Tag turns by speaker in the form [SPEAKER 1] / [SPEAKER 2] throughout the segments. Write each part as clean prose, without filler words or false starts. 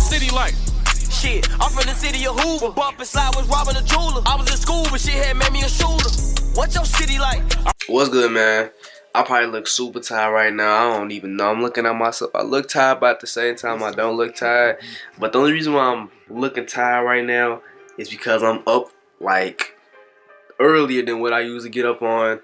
[SPEAKER 1] city like?
[SPEAKER 2] Shit, I'm from the city of Hoover. Bump and slide was robbing a jeweler. I was in school, but shit had made me a shooter. What's your city like?
[SPEAKER 3] What's good, man? I probably look super tired right now. I don't even know. I'm looking at myself. I look tired, but at the same time, I don't look tired. But the only reason why I'm looking tired right now is because I'm up, like, earlier than what I usually get up on.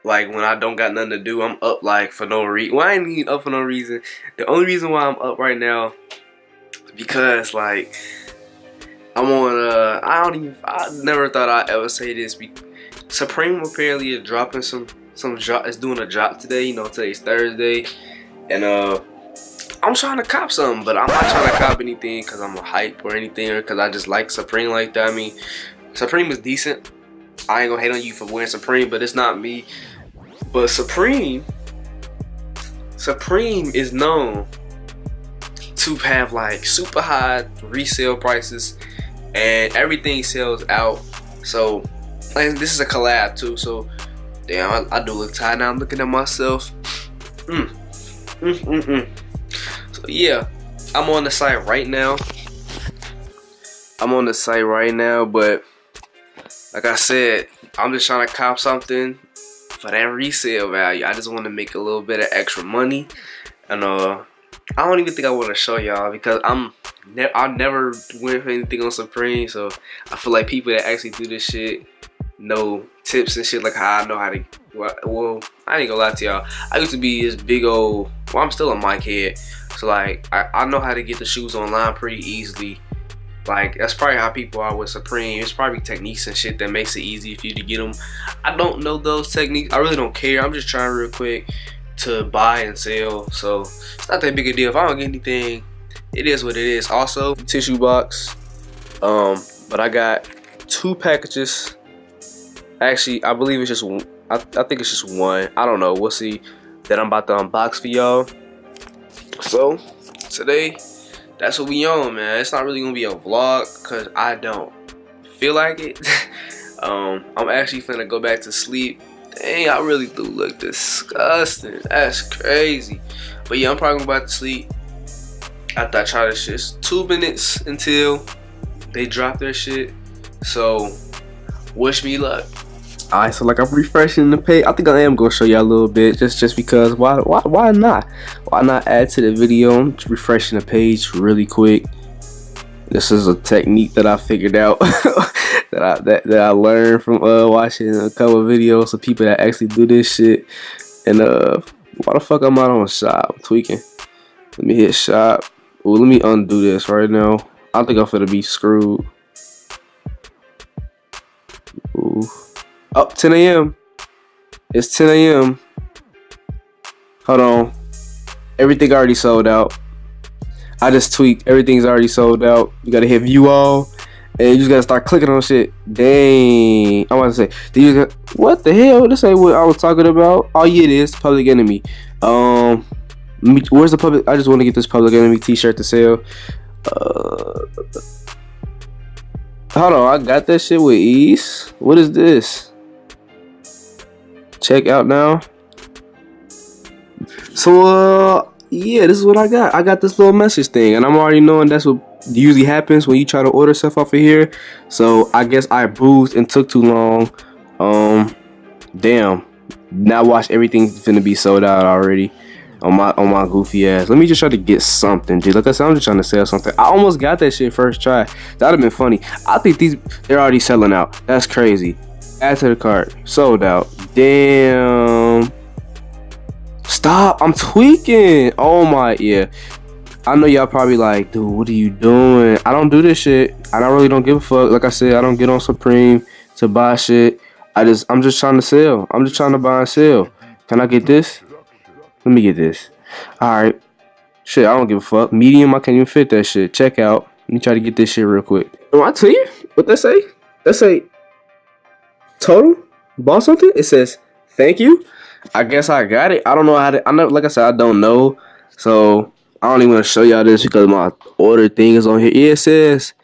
[SPEAKER 3] Like, when I don't got nothing to do, I'm up, like, for no reason. Well, I ain't even up for no reason. The only reason why I'm up right now is because, like, I'm on, I never thought I'd ever say this. Supreme apparently is dropping some drop. It's doing a drop today. You know, today's Thursday, and I'm trying to cop something, but I'm not trying to cop anything because I'm a hype or anything, or because I just like Supreme like that. I mean, Supreme is decent. I ain't gonna hate on you for wearing Supreme, but it's not me. But Supreme is known to have like super high resale prices, and everything sells out. So, and this is a collab too. So, damn, I do look tired now. I'm looking at myself. So yeah, I'm on the site right now. But like I said, I'm just trying to cop something for that resale value. I just want to make a little bit of extra money, and I don't even think I want to show y'all because I never went for anything on Supreme. So I feel like people that actually do this shit know tips and shit, like how I know how to. Well, I ain't gonna lie to y'all. I used to be this big old. Well, I'm still a mic head, so like I know how to get the shoes online pretty easily. Like, that's probably how people are with Supreme. It's probably techniques and shit that makes it easy for you to get them. I don't know those techniques. I really don't care. I'm just trying real quick to buy and sell. So, it's not that big a deal. If I don't get anything, it is what it is. Also, tissue box. But I got 2 packages. Actually, I believe it's just one. I think it's just one. I don't know. We'll see. That I'm about to unbox for y'all. So, today, that's what we on, man. It's not really gonna be a vlog because I don't feel like it. I'm actually finna go back to sleep. Dang, I really do look disgusting. That's crazy. But yeah, I'm probably gonna go back to sleep after I try this shit. It's 2 minutes until they drop their shit. So wish me luck. Alright, so like I'm refreshing the page. I think I am gonna show y'all a little bit, just because why not? Why not add to the video? I'm just refreshing the page really quick. This is a technique that I figured out that I learned from watching a couple of videos of people that actually do this shit. And why the fuck I'm not on shop? I'm tweaking. Let me hit shop. Ooh, let me undo this right now. I think I'm finna be screwed. Ooh. Oh, 10 a.m. It's 10 a.m. Hold on. Everything already sold out. I just tweaked. Everything's already sold out. You gotta hit view all. And you just gotta start clicking on shit. Dang. I want to say, what the hell? This ain't what I was talking about. Oh, yeah, it is. Public Enemy. Where's the public? I just want to get this Public Enemy t-shirt to sell. Hold on. I got that shit with ease. What is this? Check out now. So yeah, this is what I got. I got this little message thing, and I'm already knowing that's what usually happens when you try to order stuff off of here. So I guess I bruised and took too long. Damn. Now watch, everything's finna be sold out already on my goofy ass. Let me just try to get something, dude. Like I said, I'm just trying to sell something. I almost got that shit first try. That'd have been funny. I think they're already selling out. That's crazy. Add to the cart. Sold out. Damn. Stop. I'm tweaking. Oh my, yeah. I know y'all probably like, dude, what are you doing? I don't do this shit. I really don't give a fuck. Like I said, I don't get on Supreme to buy shit. I'm just trying to sell. I'm just trying to buy and sell. Can I get this? Let me get this. Alright. Shit, I don't give a fuck. Medium, I can't even fit that shit. Check out. Let me try to get this shit real quick. Oh, I tell you what that say? That say total? Bought something? It says thank you. I guess I got it. I don't know how to. Like I said, I don't know. So I don't even want to show y'all this because my order thing is on here. Yeah, it says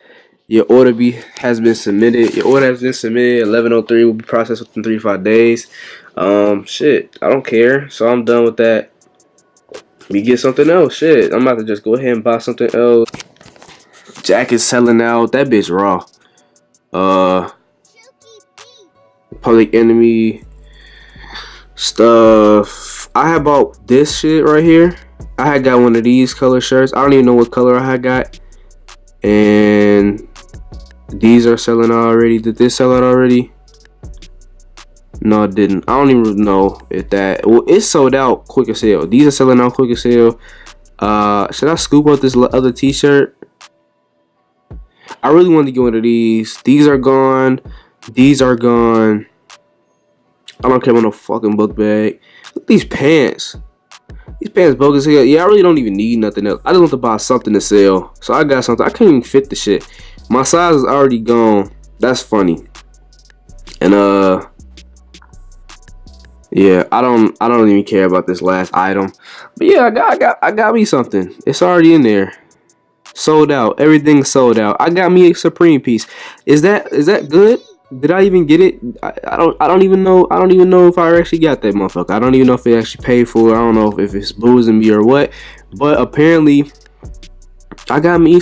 [SPEAKER 3] your order has been submitted. Your order has been submitted. 11:03 will be processed within 3 to 5 days. Shit, I don't care. So I'm done with that. Let me get something else. Shit, I'm about to just go ahead and buy something else. Jacket selling out. That bitch raw. Public Enemy stuff. I had bought this shit right here. I had got one of these color shirts. I don't even know what color I had got. And these are selling out already. Did this sell out already? No, it didn't. I don't even know if that. Well, it sold out quick as hell. These are selling out quick as hell. Should I scoop up this other t-shirt? I really wanted to get one of these. These are gone. These are gone. I don't care about no fucking book bag. Look at these pants. These pants bogus as hell. Yeah, I really don't even need nothing else. I just want to buy something to sell. So I got something. I can't even fit the shit. My size is already gone. That's funny. And yeah, I don't even care about this last item. But yeah, I got me something. It's already in there. Sold out. Everything's sold out. I got me a Supreme piece. Is that good? Did I even get it? I don't even know. I don't even know if I actually got that motherfucker. I don't even know if it actually paid for it. I don't know if it's boozing me or what. But apparently, I got me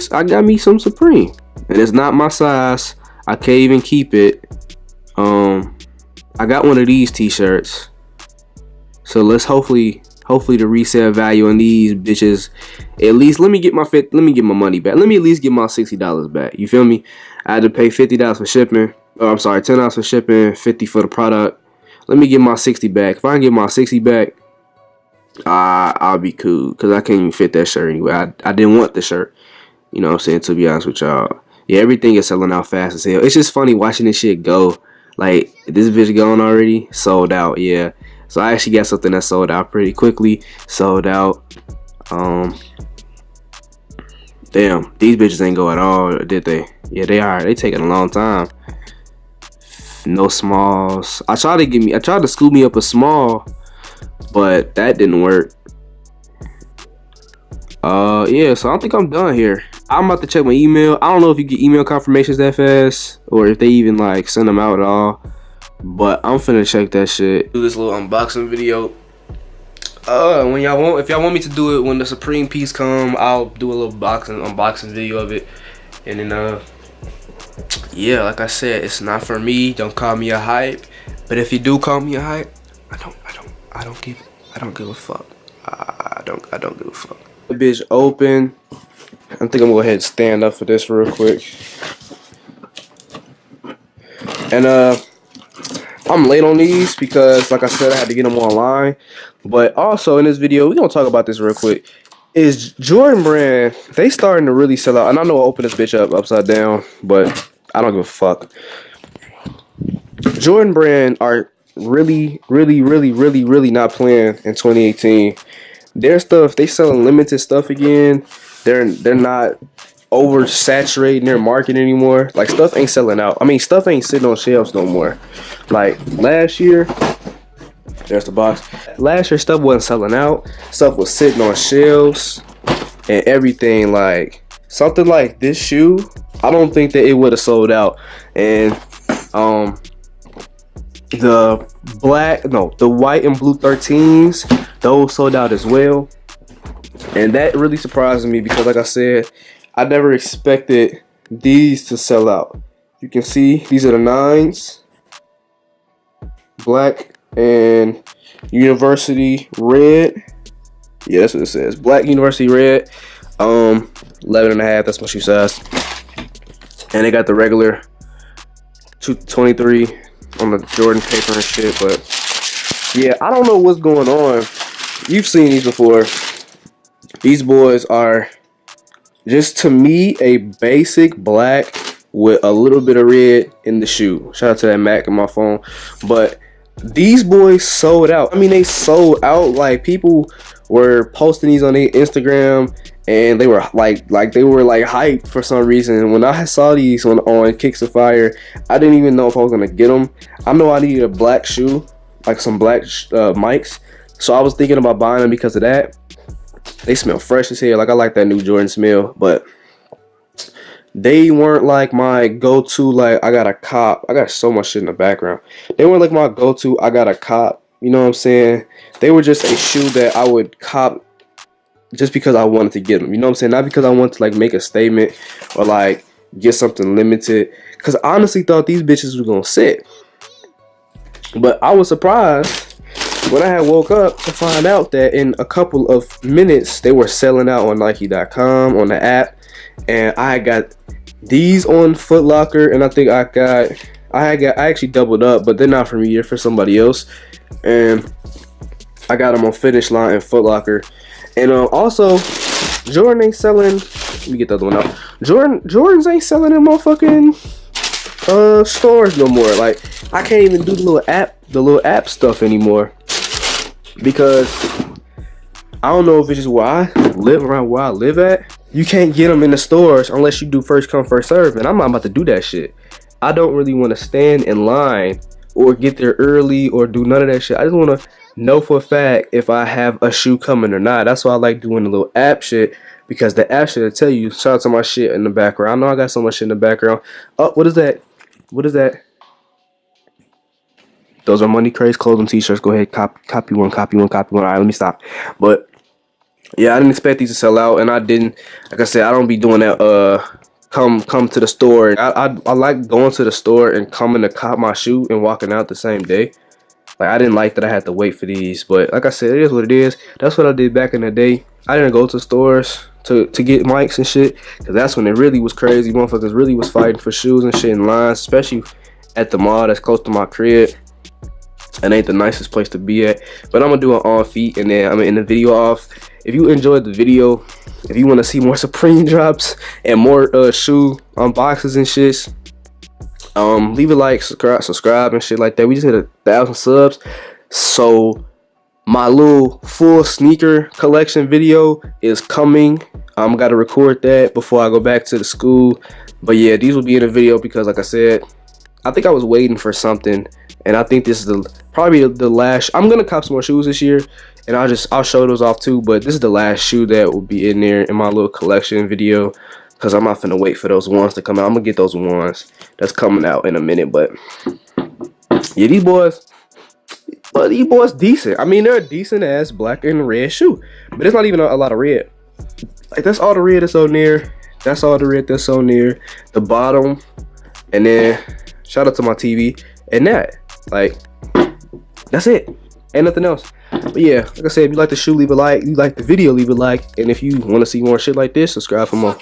[SPEAKER 3] some Supreme, and it's not my size. I can't even keep it. I got one of these t-shirts. So let's hopefully the resale value on these bitches, at least let me get my money back. Let me at least get my $60 back. You feel me? I had to pay $50 for shipping. Oh, I'm sorry, $10 for shipping, $50 for the product. Let me get my 60 back. If I can get my 60 back, I'll be cool, because I can't even fit that shirt anyway. I didn't want the shirt. You know what I'm saying? To be honest with y'all. Yeah, everything is selling out fast as hell. It's just funny watching this shit go. Like, this bitch going already? Sold out, yeah. So I actually got something that sold out pretty quickly. Sold out. Damn, these bitches ain't go at all, did they? Yeah, they are. They taking a long time. No smalls. I tried to scoop me up a small, but that didn't work. Yeah, so I don't think I'm done here. I'm about to check my email. I don't know if you get email confirmations that fast, or if they even like send them out at all. But I'm finna check that shit. Do this little unboxing video. If y'all want me to do it when the Supreme piece come, I'll do a little unboxing video of it. And then yeah, like I said, it's not for me. Don't call me a hype. But if you do call me a hype, I don't give a fuck. I don't give a fuck. The bitch open. I think I'm gonna go ahead and stand up for this real quick. And I'm late on these because, like I said, I had to get them online. But also in this video, we're gonna talk about this real quick. Is Jordan brand, they starting to really sell out. And I know I opened this bitch up upside down, but I don't give a fuck. Jordan brand are really not playing in 2018. Their stuff, they selling limited stuff again. They're not oversaturating their market anymore. Like, stuff ain't selling out. I mean, stuff ain't sitting on shelves no more. Like last year, there's the box. Last year, stuff wasn't selling out. Stuff was sitting on shelves and everything. Like, something like this shoe, I don't think that it would have sold out. And the white and blue 13s, those sold out as well. And that really surprised me because, like I said, I never expected these to sell out. You can see these are the 9's, black and university red. Yeah, that's what it says. Black university red. 11.5. That's my shoe size. And they got the regular 223 on the Jordan paper and shit. But yeah, I don't know what's going on. You've seen these before. These boys are just, to me, a basic black with a little bit of red in the shoe. Shout out to that Mac on my phone. But these boys sold out. I mean, they sold out. Like, people were posting these on their Instagram, and they were like hyped for some reason. When I saw these on Kicks of Fire, I didn't even know if I was gonna get them. I know I needed a black shoe, like some black mics, so I was thinking about buying them because of that. They smell fresh as hell. Like, I like that new Jordan smell, but they weren't like my go-to. Like, I got a cop. I got so much shit in the background. They weren't like my go-to. I got a cop. You know what I'm saying? They were just a shoe that I would cop just because I wanted to get them. You know what I'm saying? Not because I wanted to like make a statement or like get something limited. Cause I honestly thought these bitches was gonna sit. But I was surprised when I had woke up to find out that in a couple of minutes they were selling out on Nike.com on the app, and I got these on Foot Locker, and I think I actually doubled up, but they're not for me, they're for somebody else, and I got them on Finish Line and Foot Locker. And also Jordan ain't selling. Let me get the other one out. Jordans ain't selling in motherfucking stores no more. Like I can't even do the little app stuff anymore because I don't know if it's just where I live, around where I live at. You can't get them in the stores unless you do first come first serve, and I'm not about to do that shit. I don't really want to stand in line or get there early or do none of that shit. I just want to know for a fact if I have a shoe coming or not. That's why I like doing the little app shit, because the app shit will tell you. Shout out to my shit in the background. I know I got so much shit in the background. Oh, what is that? What is that? Those are Money Craze clothing t-shirts. Go ahead, copy one. All right, let me stop. But yeah, I didn't expect these to sell out, and I didn't. Like I said, I don't be doing that. Come to the store. I like going to the store and coming to cop my shoe and walking out the same day. Like I didn't like that I had to wait for these, but like I said, it is what it is. That's what I did back in the day. I didn't go to stores to get mics and shit, because that's when it really was crazy. Motherfuckers really was fighting for shoes and shit in lines, especially at the mall that's close to my crib. It ain't the nicest place to be at, but I'm gonna do an on feet, and then I'm gonna end the video off. If you enjoyed the video, if you want to see more Supreme drops and more shoe unboxes and shits, leave a like, subscribe and shit like that. We just hit 1,000 subs, so my little full sneaker collection video is coming. I'm gotta record that before I go back to the school. But yeah, these will be in the video because, like I said, I think I was waiting for something, and I think this is probably the last. I'm gonna cop some more shoes this year, and I'll show those off too. But this is the last shoe that will be in there in my little collection video, because I'm not finna wait for those ones to come out. I'm gonna get those ones that's coming out in a minute. But yeah, these boys decent. I mean, they're a decent ass black and red shoe, but it's not even a lot of red. Like that's all the red that's on there. That's all the red that's on there. The bottom, and then shout out to my TV and that. Like that's it. Ain't nothing else. But yeah, like I said, if you like the shoe, leave a like. If you like the video, leave a like. And if you want to see more shit like this, subscribe for more.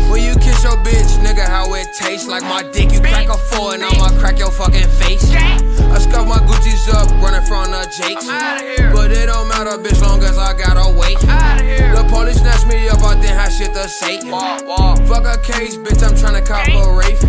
[SPEAKER 2] When you kiss your bitch, nigga, how it tastes like my dick. You crack a 4 and I'ma crack your fucking face. I scuff my Gucci's up, running from the Jakes. But it don't matter, bitch, long as I gotta wait. The police snatched me up, I didn't have shit to say. Fuck a case, bitch, I'm tryna cop a Wraith.